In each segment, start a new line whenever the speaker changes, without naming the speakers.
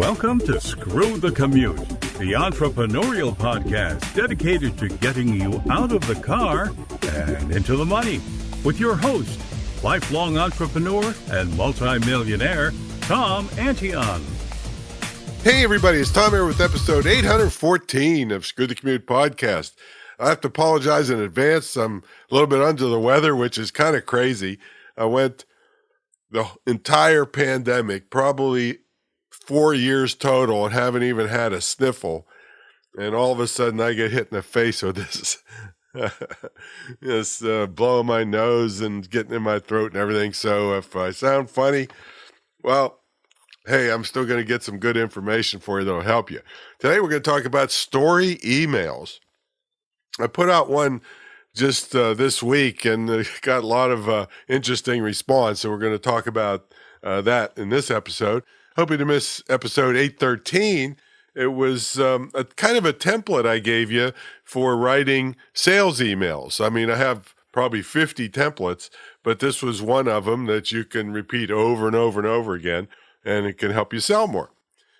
Welcome to Screw the Commute, the entrepreneurial podcast dedicated to getting you out of the car and into the money, with your host, lifelong entrepreneur and multimillionaire, Tom Antion.
Hey everybody, it's Tom here with episode 814 of Screw the Commute podcast. I have to apologize in advance. I'm a little bit under the weather, which is kind of crazy. I went the entire pandemic, probably 4 years total, and haven't even had a sniffle. And all of a sudden I get hit in the face with this blowing my nose and getting in my throat and everything. So if I sound funny, well, hey, I'm still going to get some good information for you that'll help you. Today we're going to talk about story emails. I put out one just this week and got a lot of interesting response. So we're going to talk about that in this episode. Hope you didn't miss episode 813. It was a kind of a template I gave you for writing sales emails. I mean, I have probably 50 templates, but this was one of them that you can repeat over and over and over again, and it can help you sell more.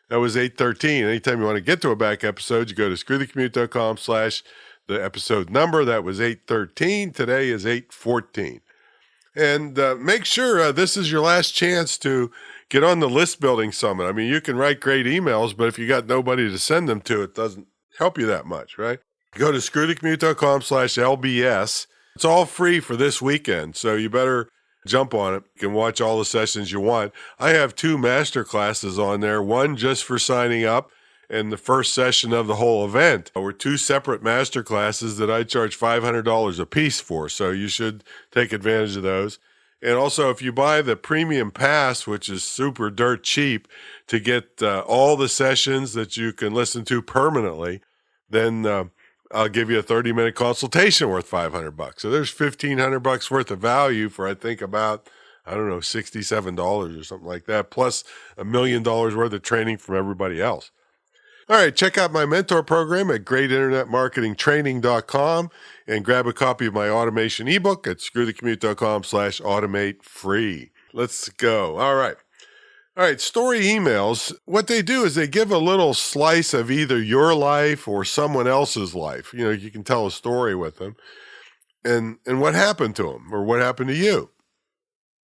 That was 813. Anytime you want to get to a back episode, you go to screwthecommute.com/the episode number. That was 813. Today is 814. And make sure this is your last chance to get on the list building summit. I mean, you can write great emails, but if you got nobody to send them to, it doesn't help you that much, right? Go to screwthecommute.com/LBS. It's all free for this weekend, so you better jump on it. You can watch all the sessions you want. I have 2 master classes on there, one just for signing up and the first session of the whole event. We're 2 separate master classes that I charge $500 a piece for, so you should take advantage of those. And also, if you buy the premium pass, which is super dirt cheap, to get all the sessions that you can listen to permanently, then I'll give you a 30-minute consultation worth $500. So there's $1,500 worth of value for, I think, about, $67 or something like that, plus $1 million worth of training from everybody else. All right, check out my mentor program at greatinternetmarketingtraining.com and grab a copy of my automation ebook at screwthecommute.com/automate free. Let's go. All right, story emails, what they do is they give a little slice of either your life or someone else's life. You know, you can tell a story with them and what happened to them or what happened to you.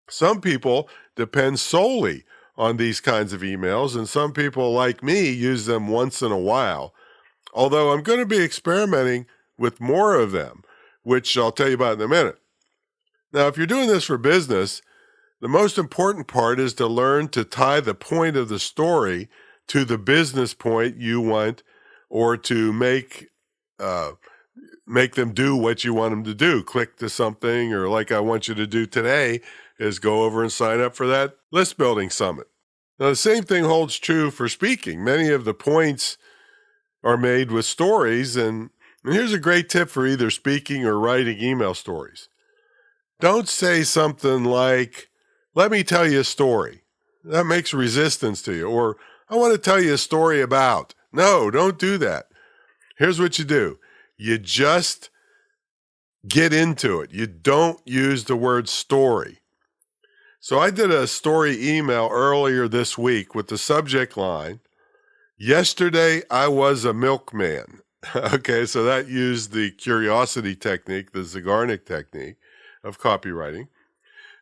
Some people depend solely on these kinds of emails, and some people like me use them once in a while. Although I'm going to be experimenting with more of them, which I'll tell you about in a minute. Now, if you're doing this for business, the most important part is to learn to tie the point of the story to the business point you want, or to make them do what you want them to do. Click to something, or like I want you to do today, is go over and sign up for that list building summit. Now, the same thing holds true for speaking. Many of the points are made with stories, and here's a great tip for either speaking or writing email stories. Don't say something like, "Let me tell you a story." That makes resistance to you. Or, "I want to tell you a story about." No, don't do that. Here's what you do. You just get into it. You don't use the word story. So I did a story email earlier this week with the subject line, "Yesterday I was a milkman." Okay, so that used the curiosity technique, the Zygarnik technique of copywriting.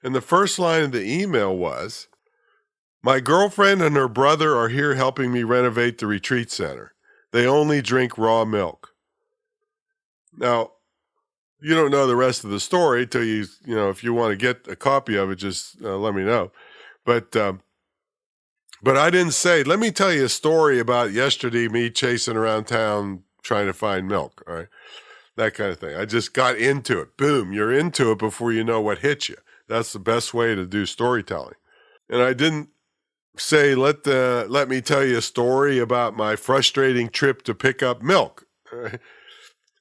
And the first line of the email was, "My girlfriend and her brother are here helping me renovate the retreat center. They only drink raw milk." Now, you don't know the rest of the story till if you want to get a copy of it, just let me know. But I didn't say, "Let me tell you a story about yesterday, me chasing around town trying to find milk." All right, that kind of thing. I just got into it. Boom, you're into it before you know what hit you. That's the best way to do storytelling. And I didn't say, let me tell you a story about my frustrating trip to pick up milk. All right?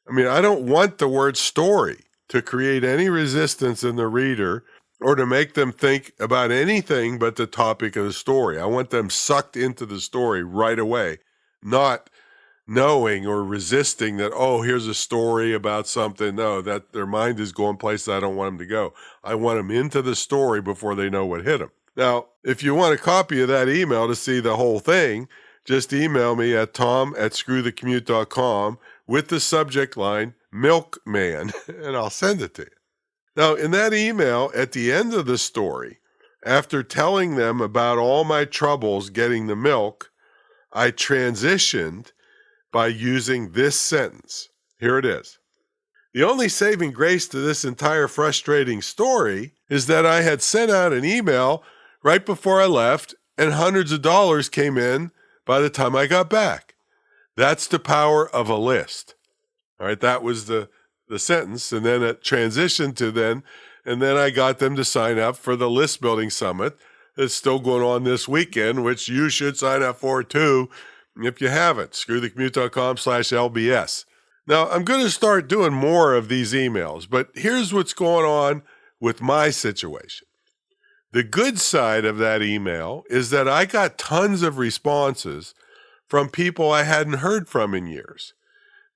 I mean, I don't want the word story to create any resistance in the reader or to make them think about anything but the topic of the story. I want them sucked into the story right away, not knowing or resisting that, oh, here's a story about something. No, that their mind is going places I don't want them to go. I want them into the story before they know what hit them. Now, if you want a copy of that email to see the whole thing, just email me at tom@screwthecommute.com with the subject line Milkman, and I'll send it to you. Now, in that email, at the end of the story, after telling them about all my troubles getting the milk, I transitioned by using this sentence. Here it is. The only saving grace to this entire frustrating story is that I had sent out an email right before I left, and hundreds of dollars came in by the time I got back. That's the power of a list. All right, that was the sentence, and then it transitioned to and then I got them to sign up for the List Building Summit that's still going on this weekend, which you should sign up for too if you haven't. screwthecommute.com/LBS. Now, I'm going to start doing more of these emails, but here's what's going on with my situation. The good side of that email is that I got tons of responses from people I hadn't heard from in years.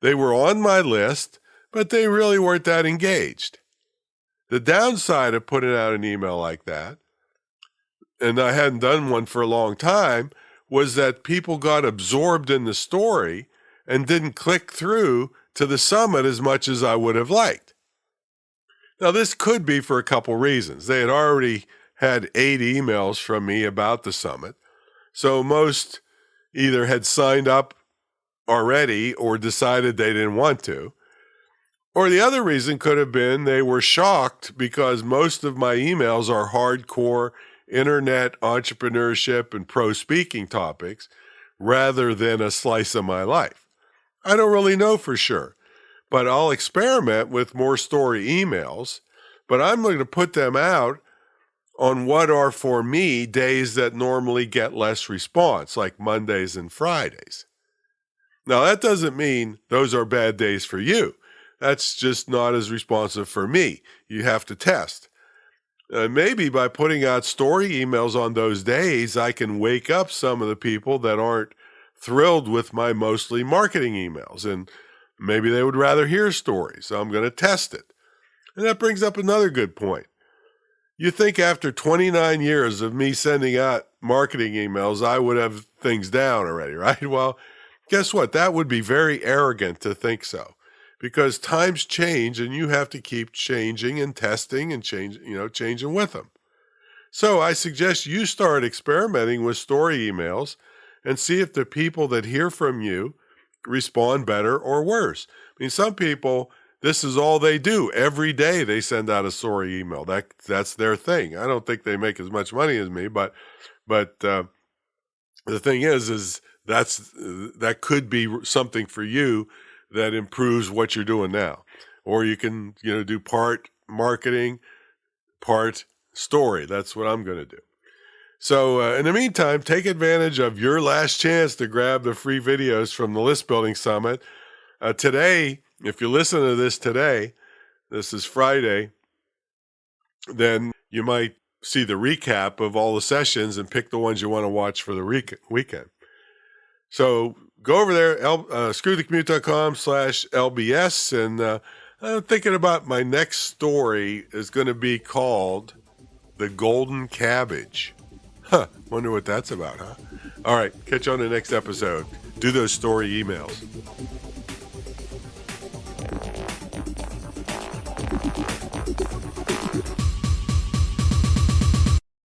They were on my list, but they really weren't that engaged. The downside of putting out an email like that, and I hadn't done one for a long time, was that people got absorbed in the story and didn't click through to the summit as much as I would have liked. Now, this could be for a couple reasons. They had already had 8 emails from me about the summit, so most either had signed up already or decided they didn't want to. Or the other reason could have been they were shocked because most of my emails are hardcore internet entrepreneurship and pro speaking topics rather than a slice of my life. I don't really know for sure, but I'll experiment with more story emails, but I'm going to put them out on what are for me days that normally get less response, like Mondays and Fridays. Now, that doesn't mean those are bad days for you. That's just not as responsive for me. You have to test. Maybe by putting out story emails on those days, I can wake up some of the people that aren't thrilled with my mostly marketing emails, and maybe they would rather hear stories. So I'm going to test it. And that brings up another good point. You think after 29 years of me sending out marketing emails, I would have things down already, right? Well, guess what? That would be very arrogant to think so, because times change and you have to keep changing and testing and changing with them. So I suggest you start experimenting with story emails and see if the people that hear from you respond better or worse. I mean, some people, this is all they do. Every day they send out a story email. That's their thing. I don't think they make as much money as me, but the thing is that could be something for you that improves what you're doing now. Or you can, do part marketing, part story. That's what I'm going to do. So in the meantime, take advantage of your last chance to grab the free videos from the List Building Summit. Today, if you listen to this today, this is Friday, then you might see the recap of all the sessions and pick the ones you want to watch for the weekend. So go over there, screwthecommute.com/LBS, and I'm thinking about my next story is going to be called The Golden Cabbage. Wonder what that's about, huh? All right, catch you on the next episode. Do those story emails.